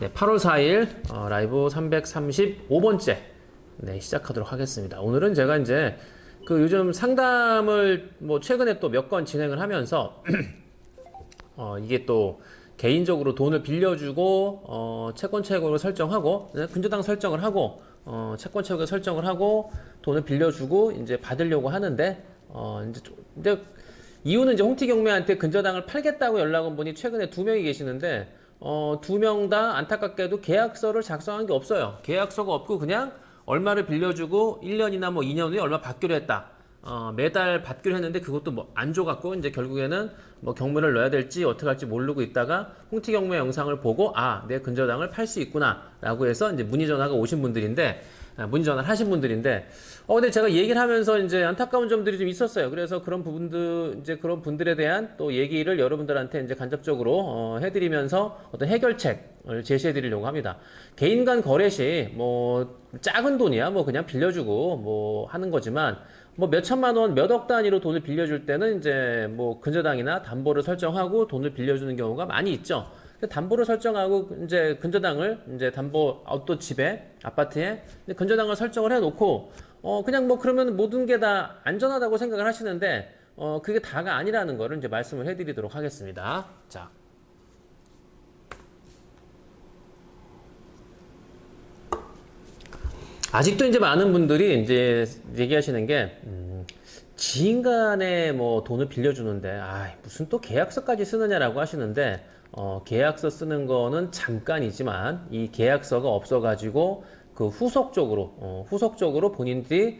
네, 8월 4일 라이브 335번째 시작하도록 하겠습니다. 오늘은 제가 이제 그 요즘 상담을 뭐 최근에 또 몇 건 진행을 하면서 이게 또 개인적으로 돈을 빌려주고 채권 채굴을 설정하고 근저당 설정을 하고 채권 채굴을 설정을 하고 돈을 빌려주고 이제 받으려고 하는데 이제 이유는 이제 홍티 경매한테 근저당을 팔겠다고 연락 온 분이 최근에 2명이 계시는데 2명 다 안타깝게도 계약서를 작성한 게 없어요. 계약서가 없고 그냥 얼마를 빌려주고 1년이나 뭐 2년 후에 얼마 받기로 했다. 매달 받기로 했는데 그것도 뭐 안 줘갖고 이제 결국에는 뭐 경매를 넣어야 될지 어떻게 할지 모르고 있다가 홍티 경매 영상을 보고 내 근저당을 팔 수 있구나 라고 해서 이제 문의 전화가 오신 분들인데 문의 전화를 하신 분들인데 근데 제가 얘기를 하면서 이제 안타까운 점들이 좀 있었어요. 그래서 그런 부분들 이제 그런 분들에 대한 또 얘기를 여러분들한테 이제 간접적으로 해드리면서 어떤 해결책을 제시해드리려고 합니다. 개인 간 거래 시 뭐 작은 돈이야 뭐 그냥 빌려주고 뭐 하는 거지만 뭐 몇 천만 원, 몇 억 단위로 돈을 빌려줄 때는 이제 뭐 근저당이나 담보를 설정하고 돈을 빌려주는 경우가 많이 있죠. 담보를 설정하고 이제 근저당을 이제 담보 또 집에 아파트에 근저당을 설정을 해놓고 그냥 뭐 그러면 모든 게 다 안전하다고 생각을 하시는데 그게 다가 아니라는 거를 이제 말씀을 해드리도록 하겠습니다. 자. 아직도 이제 많은 분들이 이제 얘기하시는 게, 지인 간에 뭐 돈을 빌려주는데, 무슨 또 계약서까지 쓰느냐라고 하시는데, 계약서 쓰는 거는 잠깐이지만, 이 계약서가 없어가지고, 그 후속적으로 본인들이,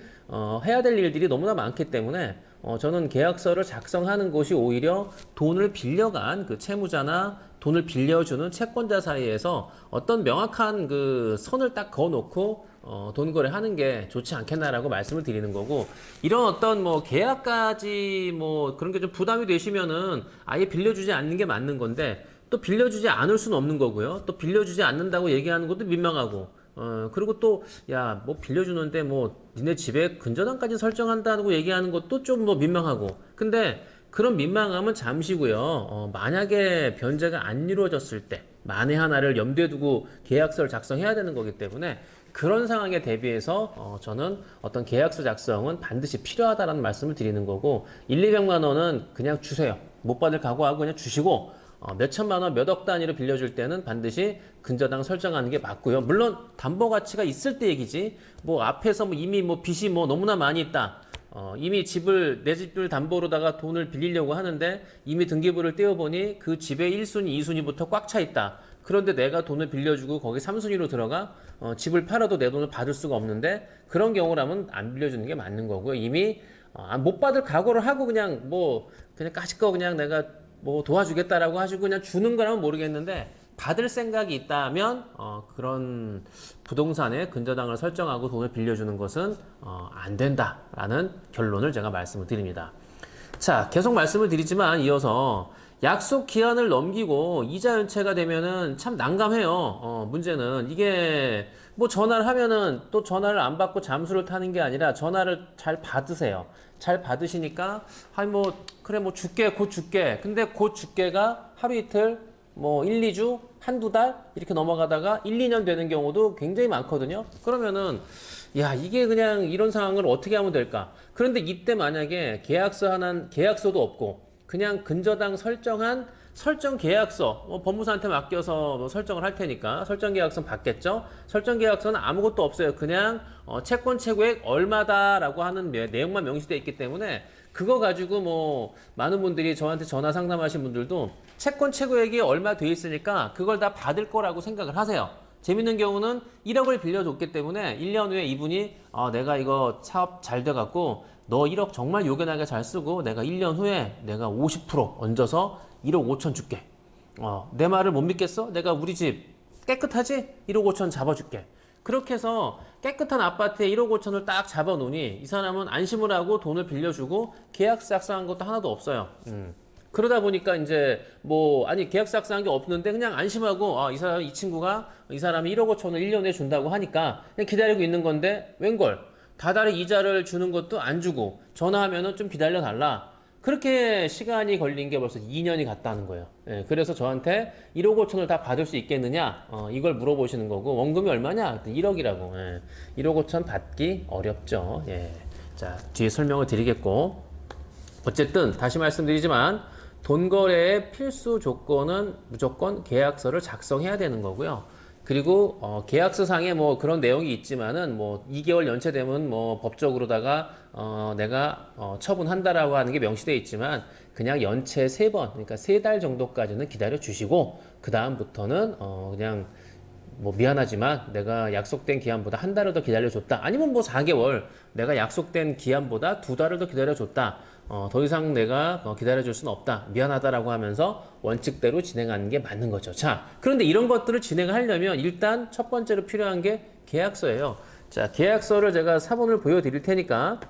해야 될 일들이 너무나 많기 때문에, 저는 계약서를 작성하는 것이 오히려 돈을 빌려간 그 채무자나 돈을 빌려주는 채권자 사이에서 어떤 명확한 그 선을 딱 그어놓고 돈 거래하는 게 좋지 않겠나라고 말씀을 드리는 거고, 이런 어떤 뭐 계약까지 뭐 그런 게 좀 부담이 되시면은 아예 빌려주지 않는 게 맞는 건데, 또 빌려주지 않을 수는 없는 거고요. 또 빌려주지 않는다고 얘기하는 것도 민망하고, 그리고 또, 뭐 빌려주는데 뭐 니네 집에 근저당까지 설정한다고 얘기하는 것도 좀 뭐 민망하고. 근데 그런 민망함은 잠시고요. 만약에 변제가 안 이루어졌을 때, 만에 하나를 염두에 두고 계약서를 작성해야 되는 거기 때문에 그런 상황에 대비해서 저는 어떤 계약서 작성은 반드시 필요하다라는 말씀을 드리는 거고, 200만 원은 그냥 주세요. 못 받을 각오하고 그냥 주시고, 몇 천만 원, 몇 억 단위로 빌려줄 때는 반드시 근저당 설정하는 게 맞고요. 물론 담보 가치가 있을 때 얘기지. 뭐 앞에서 뭐 이미 뭐 빚이 뭐 너무나 많이 있다. 이미 내 집을 담보로다가 돈을 빌리려고 하는데 이미 등기부를 떼어보니 그 집의 1순위, 2순위부터 꽉 차 있다. 그런데 내가 돈을 빌려주고 거기 3순위로 들어가 집을 팔아도 내 돈을 받을 수가 없는데, 그런 경우라면 안 빌려주는 게 맞는 거고요. 이미 못 받을 각오를 하고 그냥 까짓거 그냥 내가 뭐 도와주겠다라고 하시고 그냥 주는 거라면 모르겠는데, 받을 생각이 있다면 그런 부동산에 근저당을 설정하고 돈을 빌려주는 것은 안 된다라는 결론을 제가 말씀을 드립니다. 자, 계속 말씀을 드리지만 이어서 약속 기한을 넘기고 이자 연체가 되면은 참 난감해요. 문제는 이게 뭐 전화를 하면은 또 전화를 안 받고 잠수를 타는 게 아니라 전화를 잘 받으세요. 잘 받으시니까 그래 뭐 줄게 곧 줄게. 근데 곧 줄게가 하루 이틀 뭐 1, 2주 한두 달 이렇게 넘어가다가 1, 2년 되는 경우도 굉장히 많거든요. 그러면은 이게 그냥 이런 상황을 어떻게 하면 될까? 그런데 이때 만약에 계약서도 없고 그냥 근저당 설정한 설정 계약서, 법무사한테 맡겨서 뭐 설정을 할 테니까 설정 계약서는 받겠죠. 설정 계약서는 아무것도 없어요. 그냥 채권 채굴액 얼마다라고 하는 내용만 명시되어 있기 때문에 그거 가지고 뭐 많은 분들이 저한테 전화 상담하신 분들도 채권 채굴액이 얼마 돼 있으니까 그걸 다 받을 거라고 생각을 하세요. 재밌는 경우는 1억을 빌려줬기 때문에 1년 후에 이분이 내가 이거 사업 잘 돼갖고 너 1억 정말 요긴하게 잘 쓰고 내가 1년 후에 내가 50% 얹어서 1억 5천 줄게. 내 말을 못 믿겠어? 내가 우리 집 깨끗하지? 1억 5천 잡아줄게. 그렇게 해서 깨끗한 아파트에 1억 5천을 딱 잡아놓으니 이 사람은 안심을 하고 돈을 빌려주고 계약서 작성한 것도 하나도 없어요. 그러다 보니까 이제 계약서 작성한 게 없는데 그냥 안심하고 이 친구가 이 사람이 1억 5천을 1년에 준다고 하니까 그냥 기다리고 있는 건데 웬걸 다달이 이자를 주는 것도 안 주고 전화하면은 좀 기다려 달라. 그렇게 시간이 걸린 게 벌써 2년이 갔다는 거예요. 예, 그래서 저한테 1억 5천을 다 받을 수 있겠느냐? 이걸 물어보시는 거고, 원금이 얼마냐? 1억이라고. 예, 1억 5천 받기 어렵죠. 예. 자, 뒤에 설명을 드리겠고. 어쨌든, 다시 말씀드리지만, 돈 거래의 필수 조건은 무조건 계약서를 작성해야 되는 거고요. 그리고 계약서상에 뭐 그런 내용이 있지만은 뭐 2개월 연체되면 뭐 법적으로다가 내가 처분한다라고 하는 게 명시되어 있지만 그냥 연체 3번, 그러니까 3달 정도까지는 기다려 주시고 그 다음부터는 그냥 뭐 미안하지만 내가 약속된 기한보다 한 달을 더 기다려줬다. 아니면 뭐 4개월 내가 약속된 기한보다 2달을 더 기다려줬다. 더 이상 내가 기다려줄 수는 없다. 미안하다라고 하면서 원칙대로 진행하는 게 맞는 거죠. 자, 그런데 이런 것들을 진행하려면 일단 첫 번째로 필요한 게 계약서예요. 자, 계약서를 제가 사본을 보여드릴 테니까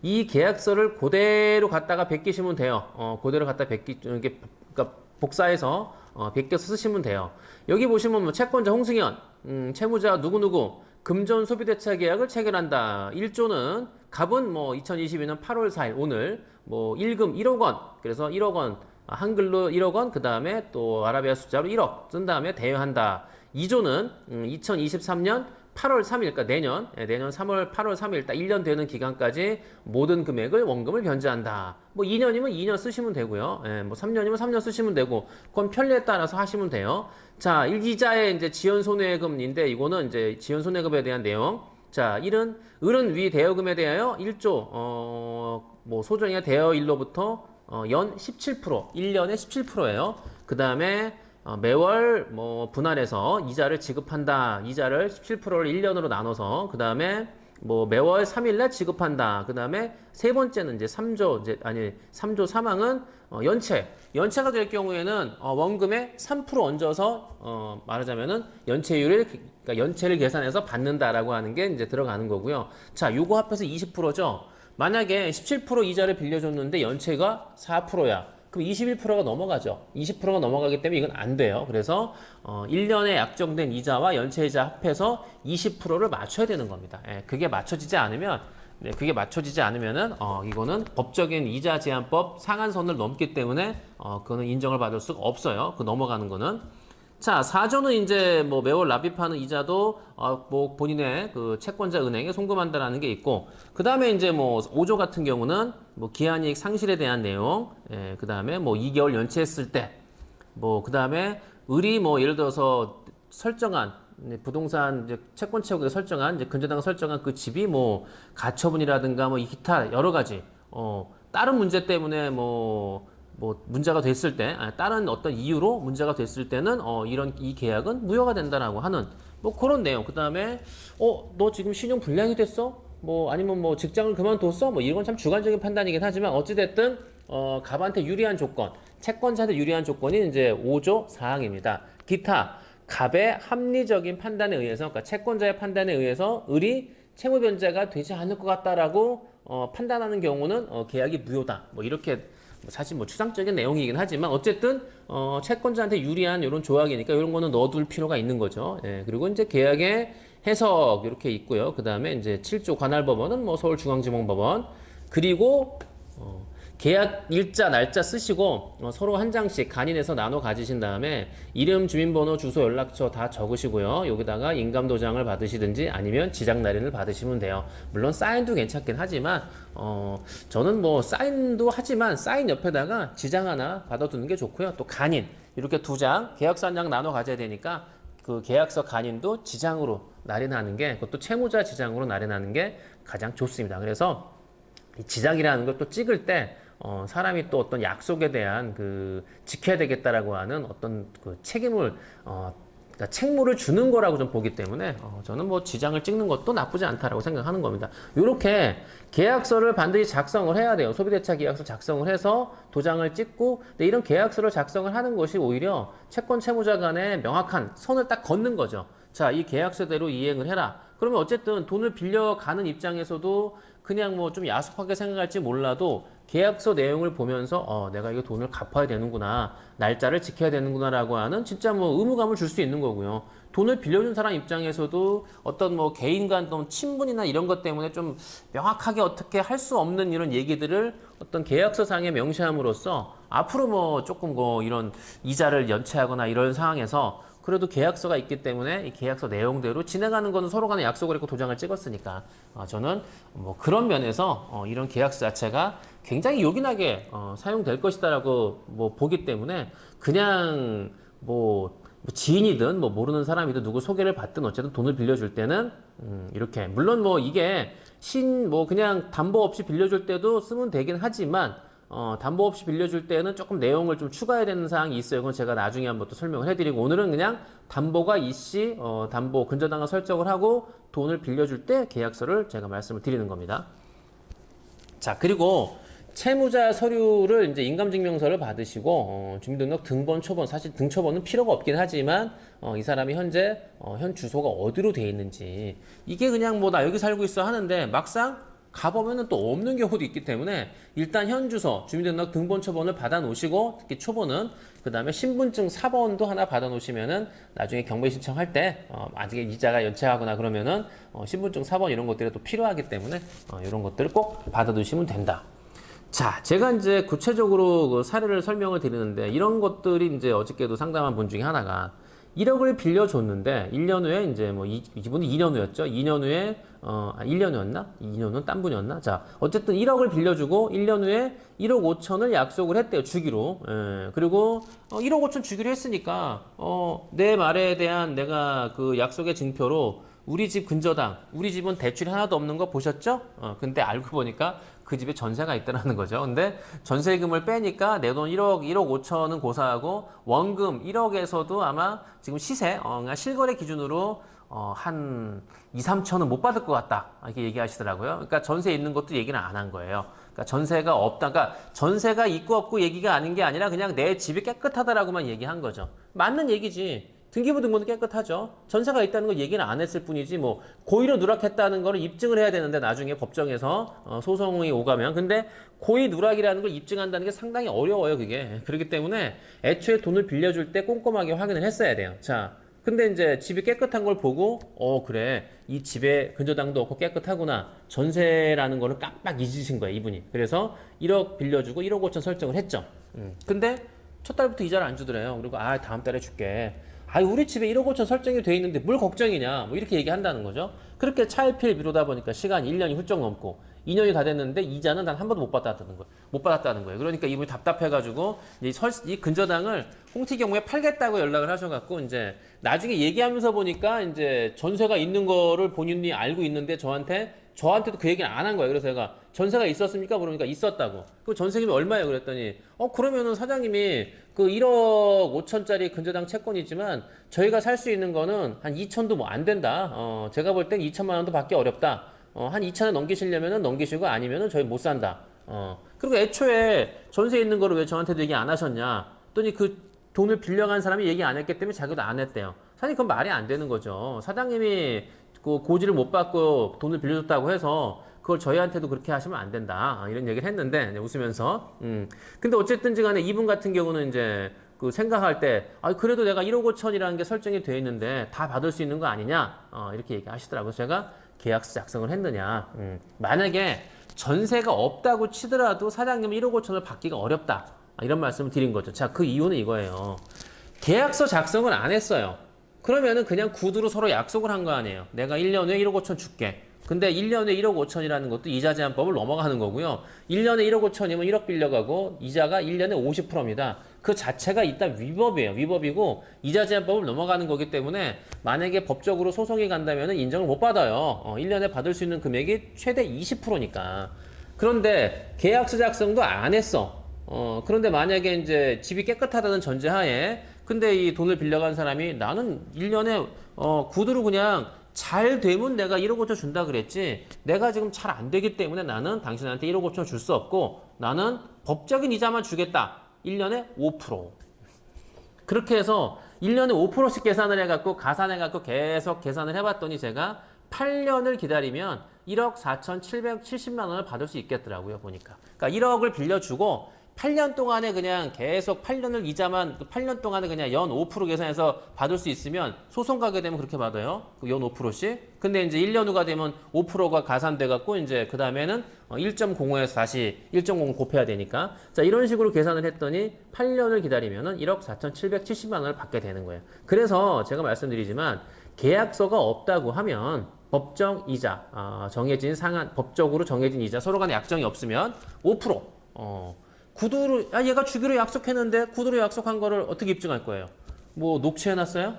이 계약서를 그대로 갖다가 베끼시면 돼요. 그대로 갖다 그러니까 복사해서 베껴서 쓰시면 돼요. 여기 보시면 뭐 채권자 홍승현, 채무자 누구누구, 금전 소비대차 계약을 체결한다. 1조는 갑은 뭐 2022년 8월 4일 오늘 뭐 1금 1억 원. 그래서 1억 원 한글로 1억 원, 그 다음에 또 아라비아 숫자로 1억 쓴 다음에 대여한다. 2조는 2023년 8월 3일, 그러니까 내년 3월 8월 3일 딱 1년 되는 기간까지 모든 금액을 원금을 변제한다. 뭐 2년이면 2년 쓰시면 되고요. 예, 뭐 3년이면 3년 쓰시면 되고, 그건 편리에 따라서 하시면 돼요. 자, 이자의 이제 지연 손해금인데 이거는 이제 지연 손해금에 대한 내용. 자, 을은 위 대여금에 대하여 1조 뭐 소정의 대여일로부터 연 17%, 1년에 17%예요. 그 다음에 매월 뭐 분할해서 이자를 지급한다. 이자를 17%를 1년으로 나눠서 그 다음에 뭐 매월 3일날 지급한다. 그 다음에 세 번째는 이제 3조 3항은 연체가 될 경우에는 원금에 3% 얹어서 말하자면은 그러니까 연체를 계산해서 받는다라고 하는 게 이제 들어가는 거고요. 자, 요거 합해서 20%죠. 만약에 17% 이자를 빌려줬는데 연체가 4%야. 그럼 21%가 넘어가죠. 20%가 넘어가기 때문에 이건 안 돼요. 그래서 1년에 약정된 이자와 연체이자 합해서 20%를 맞춰야 되는 겁니다. 예, 그게 맞춰지지 않으면 은 이거는 법적인 이자 제한법 상한선을 넘기 때문에 그거는 인정을 받을 수가 없어요. 그 넘어가는 거는. 자, 4조는 이제 뭐 매월 납입하는 이자도 뭐 본인의 그 채권자 은행에 송금한다라는 게 있고, 그 다음에 이제 뭐 5조 같은 경우는 뭐 기한이익 상실에 대한 내용, 그 다음에 뭐 2개월 연체했을 때, 뭐 그 다음에 을이 뭐 예를 들어서 설정한 부동산 이제 채권 채무에 설정한 이제 근저당 설정한 그 집이 뭐 가처분이라든가 뭐 기타 여러 가지 다른 문제 때문에 뭐 문제가 됐을 때, 다른 어떤 이유로 문제가 됐을 때는 이 계약은 무효가 된다라고 하는 뭐 그런 내용. 그 다음에 너 지금 신용 불량이 됐어? 뭐 아니면 뭐 직장을 그만뒀어? 뭐 이건 참 주관적인 판단이긴 하지만 어찌됐든 갑한테 유리한 조건, 채권자한테 유리한 조건이 이제 5조 4항입니다. 기타 갑의 합리적인 판단에 의해서, 그러니까 채권자의 판단에 의해서 을이 채무 변제가 되지 않을 것 같다라고 판단하는 경우는 계약이 무효다. 뭐 이렇게 사실 뭐 추상적인 내용이긴 하지만 어쨌든 채권자한테 유리한 이런 조항이니까 이런 거는 넣어둘 필요가 있는 거죠. 예, 그리고 이제 계약의 해석 이렇게 있고요. 그 다음에 이제 7조 관할법원은 뭐 서울중앙지방법원, 그리고 계약 일자 날짜 쓰시고 서로 한 장씩 간인해서 나눠 가지신 다음에 이름, 주민번호, 주소, 연락처 다 적으시고요. 여기다가 인감도장을 받으시든지 아니면 지장날인을 받으시면 돼요. 물론 사인도 괜찮긴 하지만 저는 뭐 사인도 하지만 사인 옆에다가 지장 하나 받아두는 게 좋고요. 또 간인 이렇게 2장, 계약서 한 장 나눠 가져야 되니까 그 계약서 간인도 지장으로 날인하는 게, 그것도 채무자 지장으로 날인하는 게 가장 좋습니다. 그래서 이 지장이라는 걸 또 찍을 때 사람이 또 어떤 약속에 대한 그 지켜야 되겠다라고 하는 어떤 그 책임을 그러니까 책무를 주는 거라고 좀 보기 때문에 저는 뭐 지장을 찍는 것도 나쁘지 않다라고 생각하는 겁니다. 이렇게 계약서를 반드시 작성을 해야 돼요. 소비대차 계약서 작성을 해서 도장을 찍고, 근데 이런 계약서를 작성을 하는 것이 오히려 채권 채무자 간에 명확한 선을 딱 걷는 거죠. 자, 이 계약서대로 이행을 해라. 그러면 어쨌든 돈을 빌려가는 입장에서도 그냥 뭐 좀 야속하게 생각할지 몰라도 계약서 내용을 보면서 내가 이거 돈을 갚아야 되는구나, 날짜를 지켜야 되는구나 라고 하는 진짜 뭐 의무감을 줄 수 있는 거고요. 돈을 빌려준 사람 입장에서도 어떤 뭐 개인 간 어떤 친분이나 이런 것 때문에 좀 명확하게 어떻게 할 수 없는 이런 얘기들을 어떤 계약서상에 명시함으로써 앞으로 뭐 조금 뭐 이런 이자를 연체하거나 이런 상황에서 그래도 계약서가 있기 때문에 이 계약서 내용대로 진행하는 거는 서로 간에 약속을 했고 도장을 찍었으니까 저는 뭐 그런 면에서 이런 계약서 자체가 굉장히 요긴하게 사용될 것이다라고 뭐 보기 때문에 그냥 뭐 지인이든 뭐 모르는 사람이든 누구 소개를 받든 어쨌든 돈을 빌려줄 때는 이렇게 물론 뭐 이게 뭐 그냥 담보 없이 빌려줄 때도 쓰면 되긴 하지만 담보 없이 빌려줄 때는 조금 내용을 좀 추가해야 되는 사항이 있어요. 그건 제가 나중에 한번 또 설명을 해드리고 오늘은 그냥 담보가 있이 담보 근저당을 설정을 하고 돈을 빌려줄 때 계약서를 제가 말씀을 드리는 겁니다. 자, 그리고 채무자 서류를 이제 인감증명서를 받으시고 주민등록 등본 초본 사실 등초본은 필요가 없긴 하지만 이 사람이 현재 현 주소가 어디로 돼 있는지 이게 그냥 뭐 나 여기 살고 있어 하는데 막상 가보면은 또 없는 경우도 있기 때문에 일단 현 주소 주민등록 등본 초본을 받아 놓으시고 특히 초본은 그 다음에 신분증 4번도 하나 받아 놓으시면은 나중에 경매 신청할 때 만약에 이자가 연체하거나 그러면은 신분증 4번 이런 것들이 또 필요하기 때문에 이런 것들을 꼭 받아 두시면 된다. 자, 제가 이제 구체적으로 그 사례를 설명을 드리는데 이런 것들이 이제 어저께도 상담한 분 중에 하나가 1억을 빌려줬는데 1년 후에 이제 뭐 이분은 2년 후였죠. 2년 후에 1년 후였나? 2년 후는 딴 분이었나? 자, 어쨌든 1억을 빌려주고 1년 후에 1억 5천을 약속을 했대요. 주기로. 예, 그리고 1억 5천 주기로 했으니까 내 말에 대한 내가 그 약속의 증표로 우리 집 근저당, 우리 집은 대출이 하나도 없는 거 보셨죠? 근데 알고 보니까 그 집에 전세가 있다는 거죠. 근데 전세금을 빼니까 내 돈 1억 5천은 고사하고 원금 1억에서도 아마 지금 시세, 그러니까 실거래 기준으로 한 2, 3천은 못 받을 것 같다. 이렇게 얘기하시더라고요. 그러니까 전세 있는 것도 얘기는 안 한 거예요. 그러니까 전세가 없다. 그러니까 전세가 있고 없고 얘기가 아닌 게 아니라 그냥 내 집이 깨끗하다라고만 얘기한 거죠. 맞는 얘기지. 등기부 등본은 깨끗하죠. 전세가 있다는 거 얘기는 안 했을 뿐이지 뭐 고의로 누락했다는 거를 입증을 해야 되는데 나중에 법정에서 소송이 오가면 근데 고의 누락이라는 걸 입증한다는 게 상당히 어려워요 그게. 그렇기 때문에 애초에 돈을 빌려줄 때 꼼꼼하게 확인을 했어야 돼요. 자, 근데 이제 집이 깨끗한 걸 보고 그래 이 집에 근저당도 없고 깨끗하구나 전세라는 거를 깜빡 잊으신 거예요 이분이. 그래서 1억 빌려주고 1억 5천 설정을 했죠. 근데 첫 달부터 이자를 안 주더래요. 그리고 다음 달에 줄게. 우리 집에 1억 5천 설정이 돼 있는데 뭘 걱정이냐 뭐 이렇게 얘기한다는 거죠. 그렇게 차일피일 미루다 보니까 시간이 1년이 훌쩍 넘고 2년이 다 됐는데 이자는 단 한 번도 못 받았다는 거예요. 그러니까 이분이 답답해가지고 이 근저당을 홍티 경우에 팔겠다고 연락을 하셔갖고 이제 나중에 얘기하면서 보니까 이제 전세가 있는 거를 본인이 알고 있는데 저한테도 그 얘기는 안 한 거예요. 그래서 제가 전세가 있었습니까? 그러니까 있었다고. 그 전세금이 얼마예요? 그랬더니 그러면은 사장님이 그 1억 5천짜리 근저당 채권이지만 저희가 살 수 있는 거는 한 2천도 뭐 안 된다. 제가 볼 땐 2천만 원도 받기 어렵다. 한 2천을 넘기시려면은 넘기시고 아니면은 저희 못 산다. 그리고 애초에 전세 있는 거를 왜 저한테도 얘기 안 하셨냐? 했더니 그 돈을 빌려간 사람이 얘기 안 했기 때문에 자기도 안 했대요. 사실 그건 말이 안 되는 거죠. 사장님이 그 고지를 못 받고 돈을 빌려줬다고 해서 그걸 저희한테도 그렇게 하시면 안 된다. 이런 얘기를 했는데 웃으면서. 근데 어쨌든지 간에 이분 같은 경우는 이제 그 생각할 때 그래도 내가 1억 5천이라는 게 설정이 되어 있는데 다 받을 수 있는 거 아니냐? 이렇게 얘기하시더라고요. 제가 계약서 작성을 했느냐. 만약에 전세가 없다고 치더라도 사장님은 1억 5천을 받기가 어렵다. 이런 말씀을 드린 거죠. 자, 그 이유는 이거예요. 계약서 작성을 안 했어요. 그러면은 그냥 구두로 서로 약속을 한 거 아니에요. 내가 1년 후에 1억 5천 줄게. 근데 1년에 1억 5천이라는 것도 이자 제한법을 넘어가는 거고요. 1년에 1억 5천이면 1억 빌려가고 이자가 1년에 50%입니다. 그 자체가 일단 위법이에요. 위법이고 이자 제한법을 넘어가는 거기 때문에 만약에 법적으로 소송이 간다면 인정을 못 받아요. 1년에 받을 수 있는 금액이 최대 20%니까. 그런데 계약서 작성도 안 했어. 그런데 만약에 이제 집이 깨끗하다는 전제하에 근데 이 돈을 빌려간 사람이 나는 1년에 구두로 그냥 잘 되면 내가 1억 5천 준다 그랬지 내가 지금 잘 안 되기 때문에 나는 당신한테 1억 5천 줄 수 없고 나는 법적인 이자만 주겠다. 1년에 5%. 그렇게 해서 1년에 5%씩 계산을 해갖고 가산해갖고 계속 계산을 해봤더니 제가 8년을 기다리면 1억 4,770만 원을 받을 수 있겠더라고요 보니까. 그러니까 1억을 빌려주고 8년 동안에 그냥 계속 8년을 이자만 8년 동안에 그냥 연 5% 계산해서 받을 수 있으면 소송 가게 되면 그렇게 받아요. 연 5%씩. 근데 이제 1년 후가 되면 5%가 가산돼 갖고 이제 그 다음에는 1.05에서 다시 1.05 곱해야 되니까. 자, 이런 식으로 계산을 했더니 8년을 기다리면은 1억 4,770만 원을 받게 되는 거예요. 그래서 제가 말씀드리지만 계약서가 없다고 하면 법정 이자, 정해진 상한, 법적으로 정해진 이자, 서로 간에 약정이 없으면 5%, 구두로, 얘가 주기로 약속했는데 구두로 약속한 거를 어떻게 입증할 거예요? 뭐, 녹취해놨어요?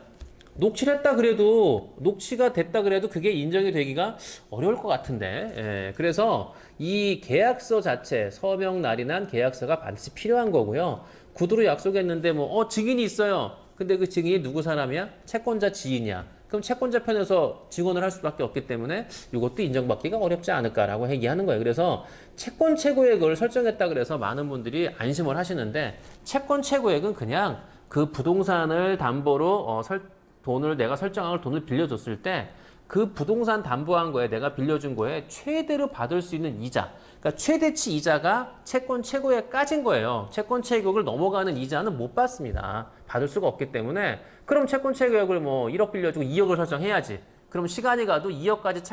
녹취를 했다 그래도, 녹취가 됐다 그래도 그게 인정이 되기가 어려울 것 같은데, 예, 그래서 이 계약서 자체, 서명 날인한 계약서가 반드시 필요한 거고요. 구두로 약속했는데 뭐, 증인이 있어요. 근데 그 증인이 누구 사람이야? 채권자 지인이야. 그럼 채권자 편에서 증언을 할 수밖에 없기 때문에 이것도 인정받기가 어렵지 않을까라고 얘기하는 거예요. 그래서 채권 최고액을 설정했다 그래서 많은 분들이 안심을 하시는데 채권 최고액은 그냥 그 부동산을 담보로 돈을 내가 설정한 걸 돈을 빌려줬을 때 그 부동산 담보한 거에 내가 빌려준 거에 최대로 받을 수 있는 이자, 그러니까 최대치 이자가 채권 최고액까지인 거예요. 채권 최고액을 넘어가는 이자는 못 받습니다. 받을 수가 없기 때문에 그럼 채권 최고액을 뭐 1억 빌려주고 2억을 설정해야지. 그럼 시간이 가도 2억까지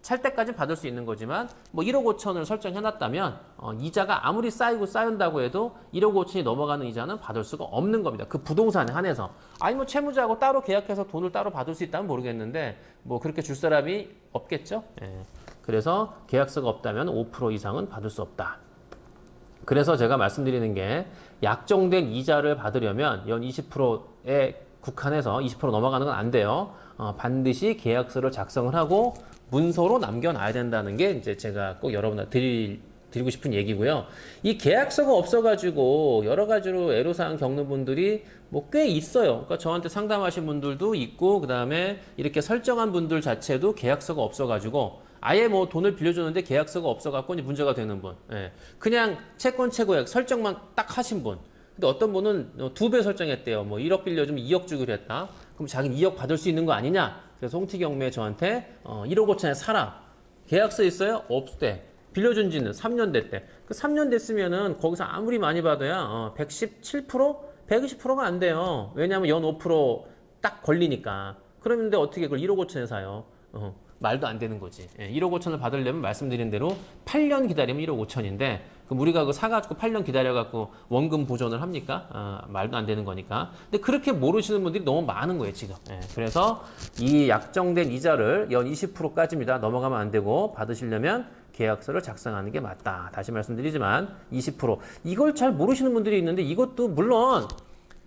찰 때까지 받을 수 있는 거지만 뭐 1억 5천을 설정해놨다면 이자가 아무리 쌓인다고 해도 1억 5천이 넘어가는 이자는 받을 수가 없는 겁니다. 그 부동산에 한해서. 아니 뭐 채무자하고 따로 계약해서 돈을 따로 받을 수 있다면 모르겠는데 뭐 그렇게 줄 사람이 없겠죠. 예. 그래서 계약서가 없다면 5% 이상은 받을 수 없다. 그래서 제가 말씀드리는 게 약정된 이자를 받으려면 연 20%에 국한해서 20% 넘어가는 건 안 돼요. 반드시 계약서를 작성을 하고 문서로 남겨놔야 된다는 게 이제 제가 꼭 여러분한테 드리고 싶은 얘기고요. 이 계약서가 없어가지고 여러 가지로 애로사항 겪는 분들이 뭐 꽤 있어요. 그러니까 저한테 상담하신 분들도 있고, 그 다음에 이렇게 설정한 분들 자체도 계약서가 없어가지고 아예 뭐 돈을 빌려주는데 계약서가 없어갖고 이제 문제가 되는 분. 예. 그냥 채권 최고액 설정만 딱 하신 분. 근데 어떤 분은 2배 설정했대요. 뭐 1억 빌려주면 2억 주기로 했다. 그럼 자기는 2억 받을 수 있는 거 아니냐? 그래서 홍티경매 저한테 1억 5천에 사라. 계약서 있어요? 없대. 빌려준 지는 3년 됐대. 그 3년 됐으면은 거기서 아무리 많이 받아야 117%? 120%가 안 돼요. 왜냐하면 연 5%딱 걸리니까. 그런데 어떻게 그걸 1억 5천에 사요? 말도 안 되는 거지. 1억 5천을 받으려면 말씀드린 대로 8년 기다리면 1억 5천인데 그럼 우리가 그 사가지고 8년 기다려갖고 원금 보존을 합니까? 말도 안 되는 거니까. 근데 그렇게 모르시는 분들이 너무 많은 거예요, 지금. 그래서 이 약정된 이자를 연 20%까지입니다. 넘어가면 안 되고 받으시려면 계약서를 작성하는 게 맞다. 다시 말씀드리지만 20%. 이걸 잘 모르시는 분들이 있는데 이것도 물론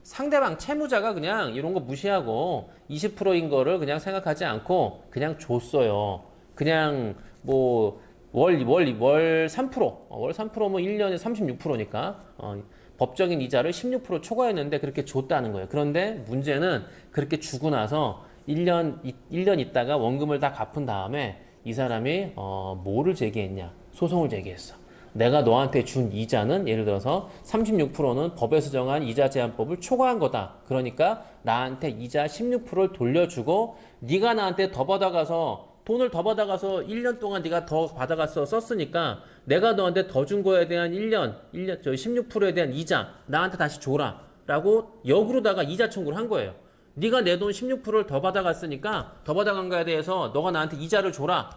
상대방 채무자가 그냥 이런 거 무시하고 20%인 거를 그냥 생각하지 않고 그냥 줬어요. 그냥 뭐 월 3%, 월 3%면 1년에 36%니까 법적인 이자를 16% 초과했는데 그렇게 줬다는 거예요. 그런데 문제는 그렇게 주고 나서 1년 있다가 원금을 다 갚은 다음에 이 사람이 뭐를 제기했냐? 소송을 제기했어. 내가 너한테 준 이자는 예를 들어서 36%는 법에서 정한 이자 제한법을 초과한 거다. 그러니까 나한테 이자 16%를 돌려주고 네가 나한테 더 받아가서 돈을 더 받아가서 1년 동안 네가 더 받아가서 썼으니까 내가 너한테 더 준 거에 대한 16%에 대한 이자 나한테 다시 줘라. 라고 역으로다가 이자 청구를 한 거예요. 네가 내 돈 16%를 더 받아갔으니까 더 받아간 거에 대해서 너가 나한테 이자를 줘라.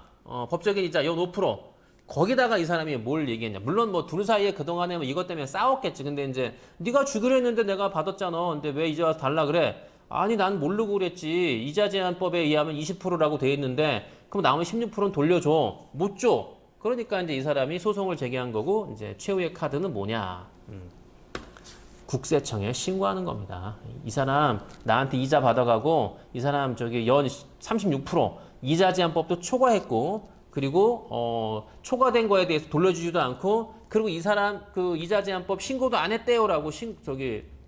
법적인 이자 연 5%. 거기다가 이 사람이 뭘 얘기했냐. 물론 뭐 둘 사이에 그동안에 뭐 이것 때문에 싸웠겠지. 근데 이제 네가 주기로 했는데 내가 받았잖아. 근데 왜 이제 와서 달라 그래? 아니 난 모르고 그랬지. 이자 제한법에 의하면 20%라고 돼 있는데 그럼 나머지 16%는 돌려줘. 못 줘. 그러니까 이제 이 사람이 소송을 제기한 거고 이제 최후의 카드는 뭐냐. 국세청에 신고하는 겁니다. 이 사람 나한테 이자 받아가고 이 사람 저기 연 36% 이자 제한법도 초과했고 그리고 초과된 거에 대해서 돌려주지도 않고 그리고 이 사람 그 이자 제한법 신고도 안 했대요라고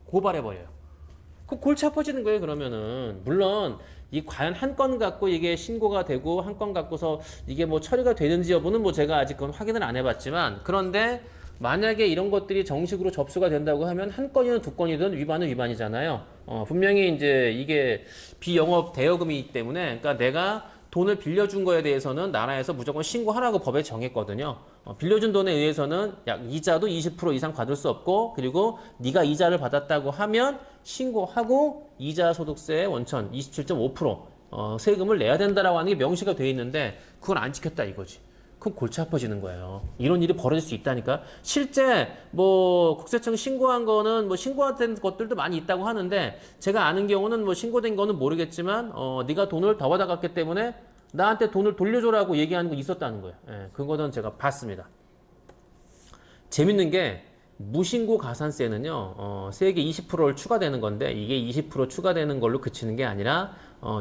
고발해 버려요. 그 골치 아파지는 거예요. 그러면은 물론 이 과연 한 건 갖고 이게 신고가 되고 한 건 갖고서 이게 뭐 처리가 되는지 여부는 뭐 제가 아직 그건 확인을 안 해봤지만 그런데 만약에 이런 것들이 정식으로 접수가 된다고 하면 한 건이든 두 건이든 위반은 위반이잖아요. 분명히 이제 이게 비영업 대여금이기 때문에 그러니까 내가 돈을 빌려준 거에 대해서는 나라에서 무조건 신고하라고 법에 정했거든요. 빌려준 돈에 의해서는 약 이자도 20% 이상 받을 수 없고, 그리고 네가 이자를 받았다고 하면 신고하고 이자 소득세의 원천 27.5% 세금을 내야 된다라고 하는 게 명시가 돼 있는데 그걸 안 지켰다 이거지. 그럼 골치 아파지는 거예요. 이런 일이 벌어질 수 있다니까. 실제 뭐 국세청 신고한 거는 뭐 신고된 것들도 많이 있다고 하는데 제가 아는 경우는 뭐 신고된 거는 모르겠지만 네가 돈을 더 받아갔기 때문에 나한테 돈을 돌려줘라고 얘기하는 거 있었다는 거예요. 예, 그거는 제가 봤습니다. 재밌는 게 무신고 가산세는요, 세액이 20%를 추가되는 건데 이게 20% 추가되는 걸로 그치는 게 아니라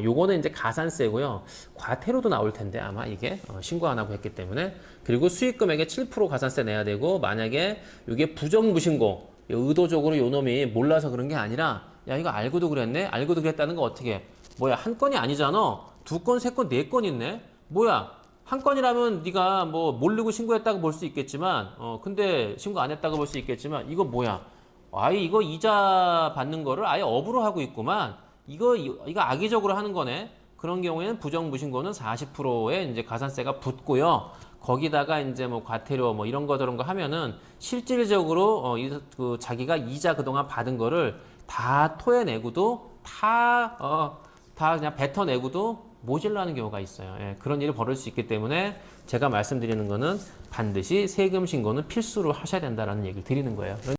요거는 이제 가산세고요. 과태료도 나올 텐데 아마 이게 신고 안 하고 했기 때문에. 그리고 수익금액의 7% 가산세 내야 되고, 만약에 이게 부정무신고 의도적으로 요 놈이 몰라서 그런 게 아니라 야 이거 알고도 그랬네? 알고도 그랬다는 거 어떻게 해? 뭐야 한 건이 아니잖아. 두 건, 세 건, 네 건 있네? 뭐야 한 건이라면 네가 뭐 모르고 신고했다고 볼 수 있겠지만 근데 신고 안 했다고 볼 수 있겠지만 이거 뭐야 아예 이거 이자 받는 거를 아예 업으로 하고 있구만. 이거 악의적으로 하는 거네. 그런 경우에는 부정무신고는 40%의 이제 가산세가 붙고요. 거기다가 이제 뭐 과태료 뭐 이런 거 저런 거 하면은 실질적으로 그 자기가 이자 그동안 받은 거를 다 토해내고도 다 그냥 뱉어내고도 모질라는 경우가 있어요. 예, 그런 일이 벌어질 수 있기 때문에 제가 말씀드리는 거는 반드시 세금 신고는 필수로 하셔야 된다라는 얘기를 드리는 거예요.